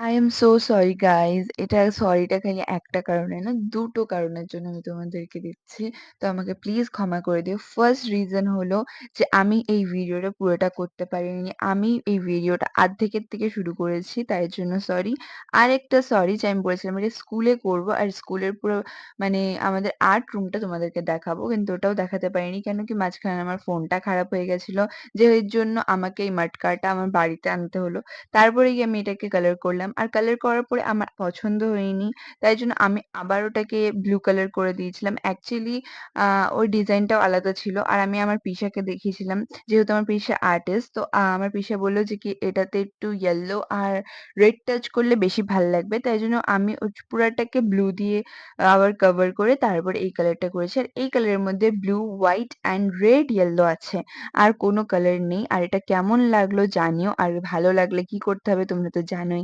I am so sorry guys. এটা সরিটা খালি একটা কারণে না, ২ টো কারণের জন্য আমি তোমাদেরকে দিচ্ছি। তো আমাকে প্লিজ ক্ষমা করে দিও। ফার্স্ট রিজন হলো যে আমি এই ভিডিওটা পুরোটা করতে পারিনি। আমি এই ভিডিওটা আর্ধেকের থেকে শুরু করেছি, তাই জন্য সরি। আরেকটা সরি যে আমি বলেছিলাম এটা স্কুলে করব আর স্কুলের পুরো মানে আমাদের আর্ট রুমটা তোমাদেরকে দেখাবো। কিন্তু ওটাও দেখাতে পারিনি। কেন কি মাঝখানে আমার ফোনটা খারাপ হয়ে গেছিল। যে এর জন্য আমাকে এই মাটকাটা আমার বাড়িতে আনতে হলো। তারপরে গিয়ে আমি এটাকে কালার করলাম। আর কালার করার পরে আমার পছন্দ হয়নি। তাই জন্য আমি আবার ওটাকে ব্লু কালার করে দিয়েছিলাম। অ্যাকচুয়ালি আ ওই ডিজাইনটাও আলাদা ছিল। আর আমি আমার পিসাকে দেখিয়েছিলাম। যেহেতু আমার পিসা আর্টিস্ট তো আমার পিসা বলল যে কি এটাতে একটু ইয়েলো আর রেড টাচ করলে বেশি ভাল লাগবে। তাই জন্য আমি পুরাটাকে ব্লু দিয়ে আবার কভার করে তারপরে এই কালারটা করেছি। আর এই কালারের মধ্যে blue, white and red yellow আছে। আর কোনো কালার নেই। আর এটা কেমন লাগলো জানিও। আর ভালো লাগলে কি করতে হবে তোমরা তো জানোই।